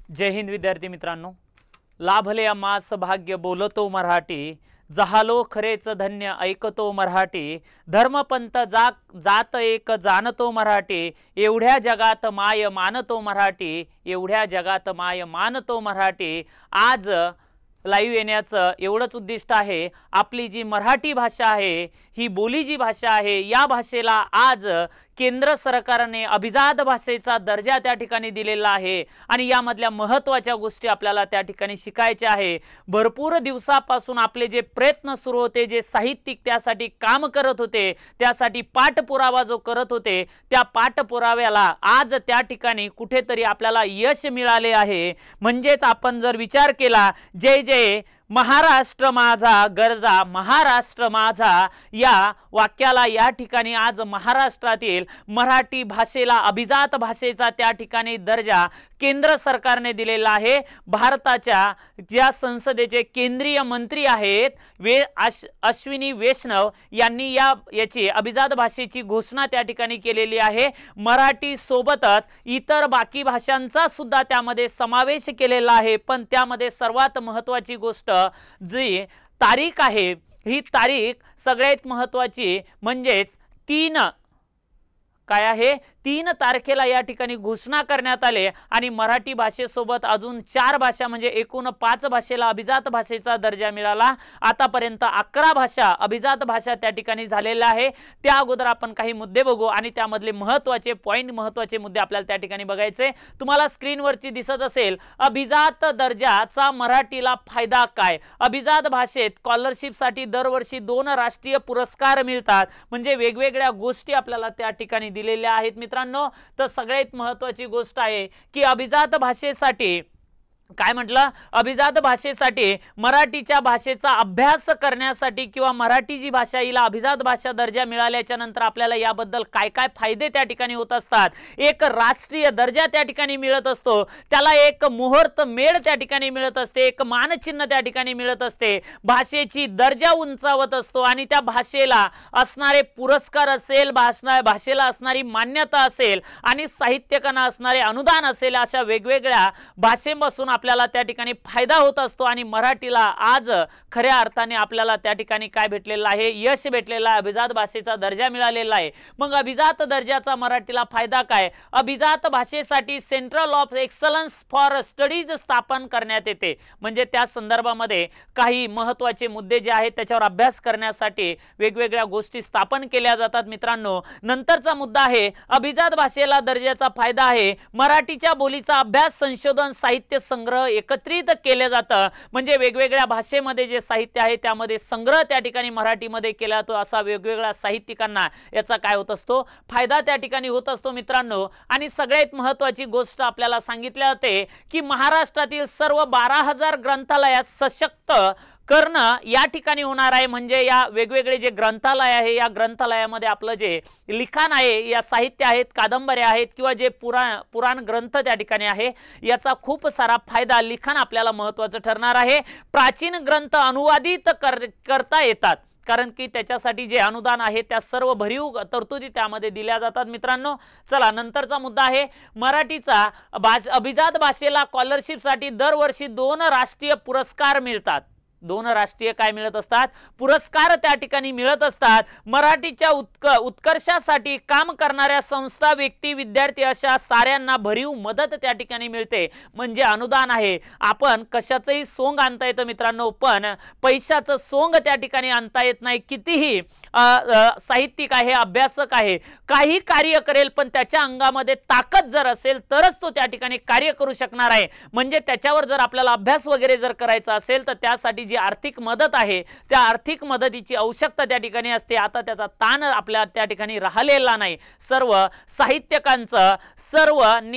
जय हिंद विद्यार्थी मित्रांनो, लाभले आम्हास भाग्य बोलतो मराठी, जहालो खरेच धन्य ऐकतो मराठी, धर्मपंथ जात एक जाणतो मराठी, एवढ्या जगात माय मानतो मराठी, एवढ्या जगात माय मानतो मराठी। आज लाईव्ह येण्याचं एवढंच उद्दिष्ट आहे, आपली जी मराठी भाषा आहे, ही बोली जी भाषा आहे, या भाषेला आज केंद्र सरकारने अभिजात भाषेचा दर्जा त्या ठिकाणी दिलेला आहे आणि यामधल्या महत्त्वाच्या गोष्टी आपल्याला त्या ठिकाणी शिकायच्या आहे। भरपूर दिवसापासून आपले जे प्रयत्न सुरू होते, जे साहित्यिक त्यासाठी काम करत होते, त्यासाठी पाठपुरावा जो करत होते, त्या पाठपुराव्याला आज त्या ठिकाणी कुठेतरी आपल्याला यश मिळाले आहे। म्हणजेच आपण जर विचार केला, जय जय महाराष्ट्र माझा गरजा महाराष्ट्र माझा, या वाक्याला या ठिकाणी आज महाराष्ट्रातील मराठी भाषेला अभिजात भाषेचा त्या ठिकाणी दर्जा केंद्र सरकारने दिलेला आहे। भारताच्या ज्या संसदेचे केंद्रीय मंत्री आहेत अश्विनी वैष्णव यांनी याची अभिजात भाषेची घोषणा त्या ठिकाणी केलेली आहे। मराठी सोबतच इतर बाकी भाषांचा सुद्धा त्यामध्ये समावेश केलेला आहे, पण त्यामध्ये सर्वात महत्त्वाची गोष्ट जी तारीख आहे, ही तारीख सगळ्यात महत्त्वाची, म्हणजेच 3 तारखेला या ठिकाणी घोषणा करण्यात आले आणि मराठी भाषेसोबत अजून 4 भाषा म्हणजे एकूण 5 भाषेला अभिजात भाषेचा दर्जा मिळाला। आतापर्यंत 11 भाषा अभिजात भाषा त्या ठिकाणी झालेल्या आहे। त्या अगोदर आपण काही मुद्दे बघू आणि त्यामधले महत्त्वाचे पॉइंट, महत्त्वाचे मुद्दे आपल्याला त्या ठिकाणी बघायचे। तुम्हाला स्क्रीनवरती दिसत असेल, अभिजात दर्जाचा मराठीला फायदा काय। अभिजात भाषेत स्कॉलरशिपसाठी दरवर्षी 2 राष्ट्रीय पुरस्कार मिळतात, म्हणजे वेगवेगळ्या गोष्टी आपल्याला त्या ठिकाणी दिलेल्या आहेत मित्रांनो। तर सगळ्यात महत्त्वाची गोष्ट आहे की अभिजात भाषेसाठी काय म्हटलं, अभिजात भाषेसाठी मराठीच्या भाषेचा अभ्यास करण्यासाठी किंवा मराठी जी भाषा हिला अभिजात भाषा दर्जा मिळाल्याच्या नंतर आपल्याला याबद्दल काय काय फायदे त्या ठिकाणी होत असतात। एक राष्ट्रीय दर्जा त्या ठिकाणी मिळत असतो, त्याला एक मुहूर्त मेळ त्या ठिकाणी मिळत असते, एक मानचिन्ह त्या ठिकाणी मिळत असते, भाषेची दर्जा उंचावत असतो आणि त्या भाषेला असणारे पुरस्कार असेल, भाषेला असणारी मान्यता असेल आणि साहित्यिकांना असणारे अनुदान असेल, अशा वेगवेगळ्या भाषेपासून आपल्याला त्या ठिकाणी फायदा होत असतो आणि मराठीला आज खऱ्या अर्थाने आपल्याला त्या ठिकाणी काय भेटलेलं आहे, यश भेटलेलं आहे, अभिजात भाषेचा दर्जा मिळालेला आहे। मग अभिजात दर्जाचा मराठीला फायदा काय। अभिजात भाषेसाठी central of excellence for studies स्थापन करण्यात येते, म्हणजे त्या संदर्भामध्ये काही महत्त्वाचे मुद्दे जे आहेत त्याच्यावर अभ्यास करण्यासाठी वेगवेगळ्या गोष्टी स्थापन केल्या जातात मित्रांनो। नंतरचा मुद्दा आहे, अभिजात भाषेला दर्जाचा फायदा आहे, मराठीच्या बोलीचा अभ्यास, संशोधन, साहित्य संग्रह एकत्रित केले जातं, म्हणजे वेगवेगळ्या भाषेमध्ये जे साहित्य आहे त्यामध्ये संग्रह त्या ठिकाणी मराठीमध्ये केला जातो, असा वेगवेगळ्या साहित्यिकांना याचा काय होत असतो, फायदा त्या ठिकाणी होत असतो मित्रांनो। आणि सगळ्यात महत्त्वाची गोष्ट आपल्याला सांगितले जाते की महाराष्ट्रातील सर्व 12,000 ग्रंथालयात सशक्त करणं या ठिकाणी होणार आहे, म्हणजे या वेगवेगळे जे ग्रंथालय आहे, या ग्रंथालयामध्ये आपलं जे लिखाण आहे, या साहित्य आहेत, कादंबऱ्या आहेत किंवा जे पुराण ग्रंथ त्या ठिकाणी आहे, याचा खूप सारा फायदा, लिखाण आपल्याला महत्त्वाचं ठरणार आहे। प्राचीन ग्रंथ अनुवादित करता येतात, कारण की त्याच्यासाठी जे अनुदान आहे त्या सर्व भरीव तरतुदी त्यामध्ये दिल्या जातात मित्रांनो। चला, नंतरचा मुद्दा आहे, मराठीचा अभिजात भाषेला स्कॉलरशिपसाठी दरवर्षी 2 राष्ट्रीय पुरस्कार मिळतात। 2 राष्ट्रीय काय मिळत असतात, पुरस्कार त्या ठिकाणी मिळत असतात। मराठीच्या उत्कर्षासाठी काम करणाऱ्या संस्था, व्यक्ती, विद्यार्थी अशा साऱ्यांना भरीव मदत त्या ठिकाणी मिळते, म्हणजे अनुदान आहे। आपण कशाचंही सोंग आणता येतं मित्रांनो, पण पैशाचं सोंग त्या ठिकाणी आणता येत नाही। कितीही साहित्यिक आहे, अभ्यासक आहे, काही कार्य करेल, पण त्याच्या अंगामध्ये ताकद जर असेल तरच तो त्या ठिकाणी कार्य करू शकणार आहे। म्हणजे त्याच्यावर जर आपल्याला अभ्यास वगैरे जर करायचा असेल तर त्यासाठी जी आर्थिक मदत आहे, त्या आर्थिक मदतीची आवश्यकता त्या ठिकाणी असते। आता त्याचा ताण आपल्या त्या ठिकाणी राहिलेला नाही। सर्व साहित्यिकांचं,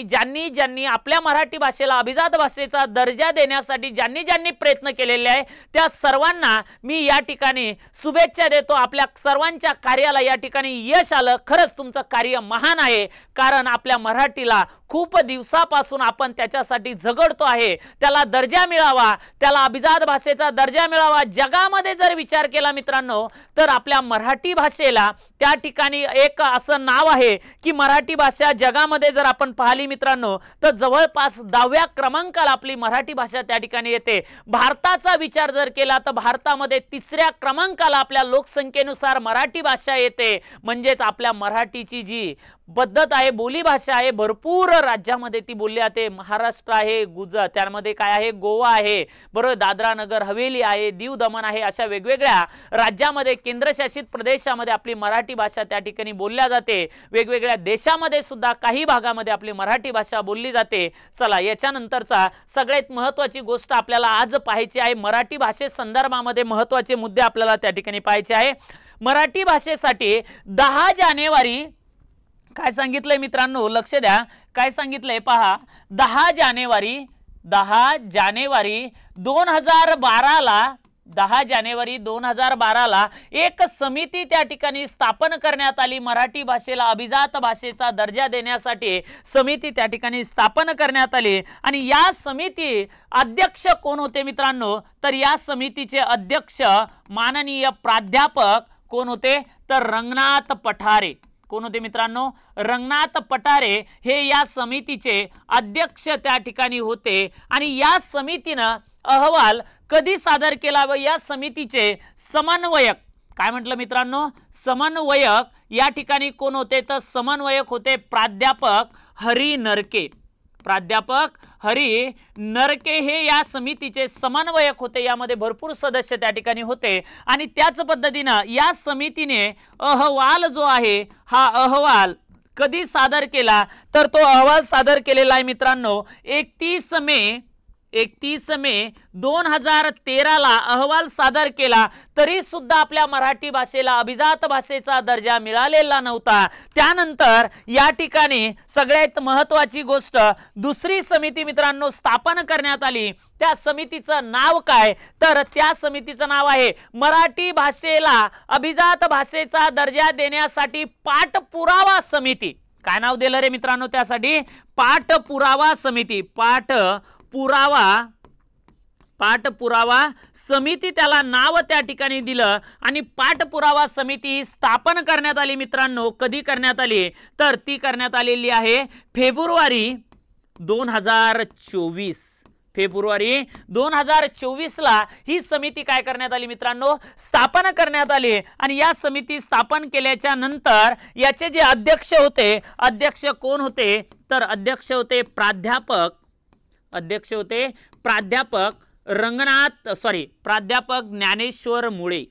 ज्यांनी आपल्या मराठी भाषेला अभिजात भाषेचा दर्जा देण्यासाठी ज्यांनी प्रयत्न केलेले आहे, त्या सर्वांना मी या ठिकाणी शुभेच्छा देतो। आपल्या सर्वांच्या कार्याला या ठिकाणी यश आलं, खरंच तुमचं कार्य महान आहे, कारण आपल्या मराठीला खूप दिवसापासून आपण त्याच्यासाठी झगडतो आहे, त्याला दर्जा मिळावा, त्याला अभिजात भाषेचा दर्जा मिळावा। जगामध्ये जर विचार केला मित्रांनो तर आपल्या मराठी भाषेला त्या ठिकाणी एक असं नाव आहे की मराठी भाषा जगामध्ये जर आपण पाहिली मित्रांनो तर जवळपास 10व्या क्रमांकाला आपली मराठी भाषा त्या ठिकाणी येते। भारताचा विचार जर केला तर भारतामध्ये 3ऱ्या क्रमांकाला आपल्या लोकसंख्येनुसार मराठी भाषा येते। म्हणजेच आपल्या मराठीची जी पद्धत आहे, बोली भाषा आहे, भरपूर राज्यामध्ये ती बोलली जाते। महाराष्ट्र आहे, गुजरात, त्यामध्ये काय आहे, गोवा आहे, बरोबर, दादरा नगर हवेली आहे, दीव दमण आहे, अशा वेगवेगळ्या राज्यामध्ये केंद्रशासित प्रदेशामध्ये आपली मराठी भाषा त्या ठिकाणी बोलल्या जाते। वेगवेगळ्या देशामध्ये सुद्धा काही भागामध्ये आपली मराठी भाषा बोलली जाते। चला याच्यानंतरचा सगळ्यात महत्त्वाची गोष्ट आपल्याला आज पाहायची आहे, मराठी भाषे संदर्भामध्ये महत्त्वाचे मुद्दे आपल्याला त्या ठिकाणी पाहायचे आहे। मराठी भाषेसाठी 10 जानेवारी काय सांगितलंय मित्रांनो, लक्ष द्या, काय सांगितलंय पहा, 10 जानेवारी 2012 ला एक समिती त्या ठिकाणी स्थापन करण्यात आली। मराठी भाषेला अभिजात भाषेचा दर्जा देण्यासाठी समिती त्या ठिकाणी स्थापन करण्यात आली। आणि या समिती अध्यक्ष कोण होते मित्रांनो, तर या समितीचे अध्यक्ष माननीय प्राध्यापक कोण होते, तर रंगनाथ पठारे। कोण होते मित्रांनो, रंगनाथ पठारे हे या समितीचे अध्यक्ष त्या ठिकाणी होते। आणि या समितीनं अहवाल कधी सादर केला व या समितीचे समन्वयक काय म्हटलं मित्रांनो, समन्वयक या ठिकाणी कोण होते, तर समन्वयक होते प्राध्यापक हरी नरके। प्राध्यापक हरी नरके हे या समितीचे समन्वयक होते। यामध्ये भरपूर सदस्य त्या ठिकाणी होते। आणि त्याच पद्धतीने या समितीने अहवाल जो आहे हा अहवाल कधी सादर केला, तर तो अहवाल सादर केलेला आहे मित्रांनो 31 मे 2013 ला अहवाल सादर केला। तरी सुद्धा आपल्या मराठी भाषेला अभिजात भाषेचा दर्जा मिळालेला नव्हता। त्यानंतर या ठिकाणी सगळ्यात महत्त्वाची गोष्ट, दुसरी समिती मित्रांनो स्थापन करण्यात आली। त्या समितीचं नाव काय, तर त्या समितीचं नाव आहे मराठी भाषेला अभिजात भाषेचा दर्जा देण्यासाठी पाठपुरावा समिती। काय नाव दिलं रे मित्रांनो त्यासाठी, पाठपुरावा समिती। पाठपुरावा समिती त्याला नाव त्या ठिकाणी दिलं। आणि पाठपुरावा समिती स्थापन करण्यात आली मित्रांनो, कधी करण्यात आली, तर ती करण्यात आलेली आहे फेब्रुवारी 2024। फेब्रुवारी 2024 ला ही समिती काय करण्यात आली मित्रांनो, स्थापन करण्यात आली। आणि या समिती स्थापन केल्याच्या नंतर याचे जे अध्यक्ष होते, अध्यक्ष कोण होते, तर अध्यक्ष होते प्राध्यापक ज्ञानेश्वर मुळे।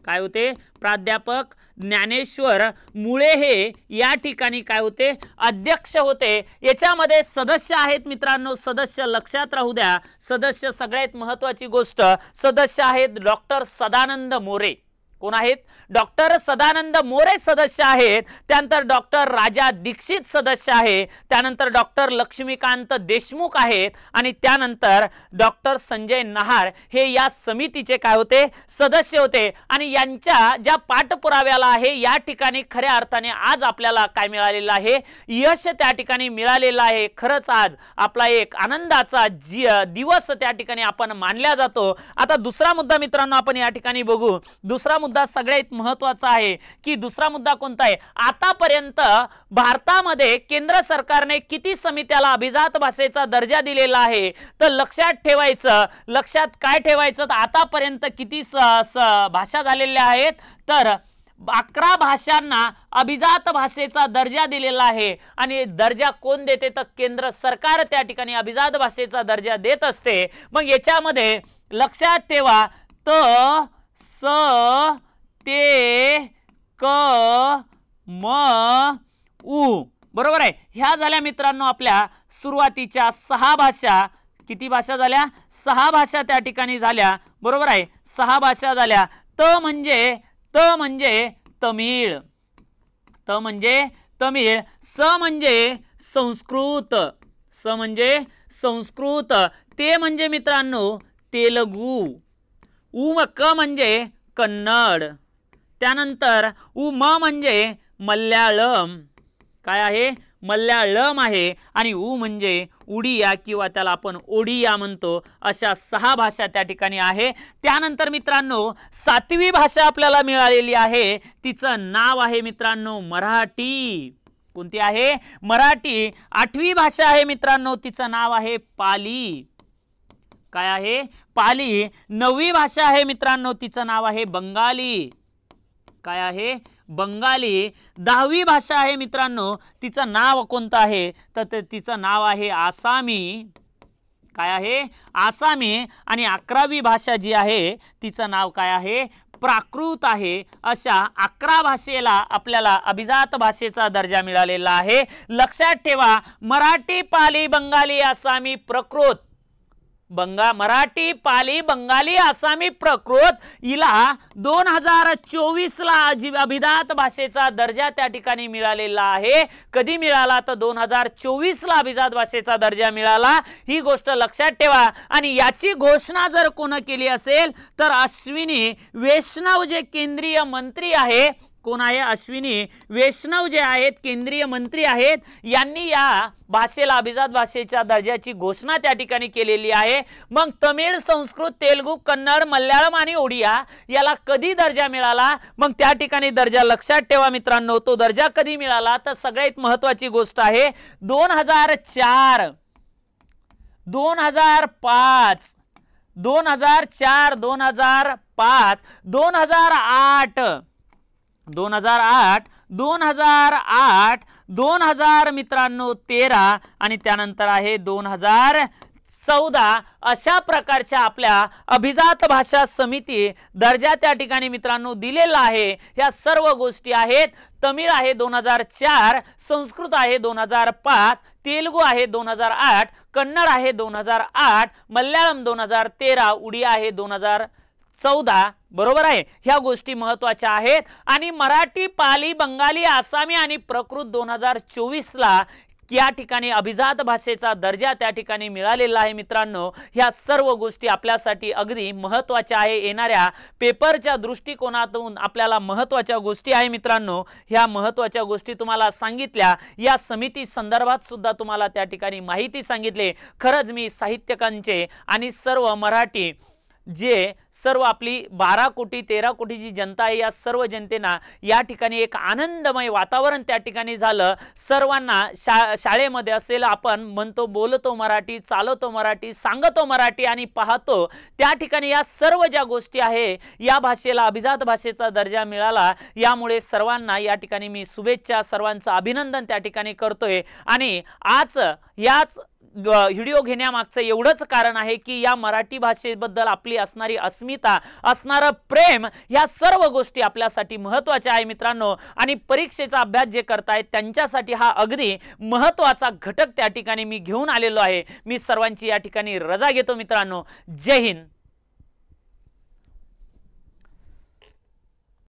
काय होते, प्राध्यापक ज्ञानेश्वर मुळे हे या ठिकाणी काय होते, अध्यक्ष होते। याच्यामध्ये सदस्य आहेत मित्रांनो, सदस्य लक्षात राहू द्या, सदस्य सगळ्यात महत्त्वाची गोष्ट, सदस्य आहेत डॉक्टर सदानंद मोरे। कोण आहेत, डॉक्टर सदानंद मोरे सदस्य आहेत। त्यानंतर डॉक्टर राजा दीक्षित सदस्य आहे। त्यानंतर डॉक्टर लक्ष्मीकांत देशमुख आहेत। आणि त्यानंतर डॉक्टर संजय नहार हे या समितीचे काय होते, सदस्य होते। आणि यांच्या ज्या पाठपुराव्याला आहे या ठिकाणी खऱ्या अर्थाने आज आपल्याला काय मिळालेलं आहे, यश त्या ठिकाणी मिळालेलं आहे। खरंच आज आपला एक आनंदाचा दिवस त्या ठिकाणी आपण मानला जातो। आता दुसरा मुद्दा मित्रांनो आपण या ठिकाणी बघू। दुसरा मुद्दा सगळ्यात महत्त्वाचा आहे की दुसरा मुद्दा कोणता आहे, आतापर्यंत भारतामध्ये केंद्र सरकारने किती समित्याला अभिजात भाषेचा दर्जा दिलेला आहे, तर लक्षात ठेवायचं, लक्षात काय ठेवायचं, तर आतापर्यंत किती भाषा झालेल्या आहेत, तर 11 भाषांना अभिजात भाषेचा दर्जा दिलेला आहे। आणि दर्जा कोण देते, तर केंद्र सरकार त्या ठिकाणी अभिजात भाषेचा दर्जा देत असते। मग याच्यामध्ये लक्षात ठेवा, त स ते क म उ, बरोबर आहे। ह्या झाल्या मित्रांनो आपल्या सुरुवातीच्या 6 भाषा। किती भाषा झाल्या, 6 भाषा त्या ठिकाणी झाल्या, बरोबर आहे, 6 भाषा झाल्या। त म्हणजे तमिळ, त म्हणजे तमिळ, स म्हणजे संस्कृत, स म्हणजे संस्कृत, ते म्हणजे मित्रांनो तेलुगू, क म्हणजे कन्नड, त्यानंतर म म्हणजे मल्याळम, काय आहे, मल्याळम आहे आणि ऊ म्हणजे उडिया किंवा त्याला आपण ओडिया म्हणतो। अशा 6 भाषा त्या ठिकाणी आहे। त्यानंतर मित्रांनो 7वी भाषा आपल्याला मिळालेली आहे, तिचं नाव आहे मित्रांनो मराठी। कोणती आहे? मराठी। 8वी भाषा आहे मित्रांनो, तिचं नाव आहे पाली। काय आहे? पाली। 9वी भाषा आहे मित्रांनो, तिचं नाव आहे बंगाली। काय आहे? बंगाली। 10वी भाषा आहे मित्रांनो, तिचं नाव कोणतं आहे? तर तिचं नाव आहे आसामी। काय आहे? आसामी। आणि 11वी भाषा जी आहे तिचं नाव काय आहे? प्राकृत आहे। अशा 11 भाषेला आपल्याला अभिजात भाषेचा दर्जा मिळालेला आहे। लक्षात ठेवा, मराठी, पाली, बंगाली, आसामी, प्राकृत। मराठी, पाली, बंगाली, आसामी, प्राकृत हिला 2024 ला अभिजात भाषेचा दर्जा त्या ठिकाणी मिळालेला आहे। कधी मिळाला? तर 2024 ला अभिजात भाषेचा दर्जा मिळाला। ही गोष्ट लक्षात ठेवा। आणि याची घोषणा जर कोण केली असेल तर अश्विनी वैष्णव जे केंद्रीय मंत्री आहे, कोण आहे? अश्विनी वैष्णव जे आहेत केंद्रीय मंत्री आहेत, यांनी या भाषेला अभिजात भाषेच्या दर्जाची घोषणा त्या ठिकाणी केलेली आहे। मग तमिळ, संस्कृत, तेलुगू, कन्नड, मल्याळम आणि ओडिया याला कधी दर्जा मिळाला? मग त्या ठिकाणी दर्जा लक्षात ठेवा मित्रांनो, तो दर्जा कधी मिळाला? तर सगळ्यात महत्त्वाची गोष्ट आहे 2004, 2005, 2004, 2005, 2008, 2008, 2008, 2000 मित्रांनो 13 आणि त्यानंतर आहे 2014। अशा प्रकारच्या आपल्या अभिजात भाषा समिती दर्जा त्या ठिकाणी मित्रांनो दिलेला आहे। ह्या सर्व गोष्टी आहेत। तमिळ आहे 2004, संस्कृत आहे 2005, तेलुगू आहे 2008, कन्नड आहे 2008, मल्याळम 2013, उडिया आहे 2014। बरोबर आहे? ह्या गोष्टी महत्त्वाच्या आहेत। आणि मराठी, पाली, बंगाली, आसामी आणि प्राकृत 2024 ला या ठिकाणी अभिजात भाषेचा दर्जा त्या ठिकाणी मिळालेला आहे मित्रांनो। ह्या सर्व गोष्टी आपल्यासाठी अगदी महत्त्वाच्या आहे। येणाऱ्या पेपरच्या दृष्टिकोनातून आपल्याला महत्त्वाच्या गोष्टी आहे मित्रांनो। ह्या महत्त्वाच्या गोष्टी तुम्हाला सांगितल्या। या समिती संदर्भात सुद्धा तुम्हाला त्या ठिकाणी माहिती सांगितली। खरंच मी साहित्यिकांचे आणि सर्व मराठी जे सर्व आपली 12 कोटी 13 कोटीची जनता आहे, या सर्व जनतेना या ठिकाणी एक आनंदमय वातावरण त्या ठिकाणी झालं। सर्वांना शाळेमध्ये असेल, आपण म्हणतो बोलतो मराठी, चालतो मराठी, सांगतो मराठी आणि पाहतो, त्या ठिकाणी या सर्व ज्या गोष्टी आहे या भाषेला अभिजात भाषेचा दर्जा मिळाला। यामुळे सर्वांना या ठिकाणी मी शुभेच्छा, सर्वांचं अभिनंदन त्या ठिकाणी करतोय। आणि आज याच व्हिडिओ घेण्यामागचं एवढंच कारण आहे की या मराठी भाषेबद्दल आपली असणारी अस्मिता, असणारं प्रेम, या सर्व गोष्टी आपल्यासाठी महत्त्वाच्या आहे मित्रांनो। आणि परीक्षेचा अभ्यास जे करतायत त्यांच्यासाठी हा अगदी महत्त्वाचा घटक त्या ठिकाणी मी घेऊन आलेलो आहे। मी सर्वांची या ठिकाणी रजा घेतो मित्रांनो। जय हिंद।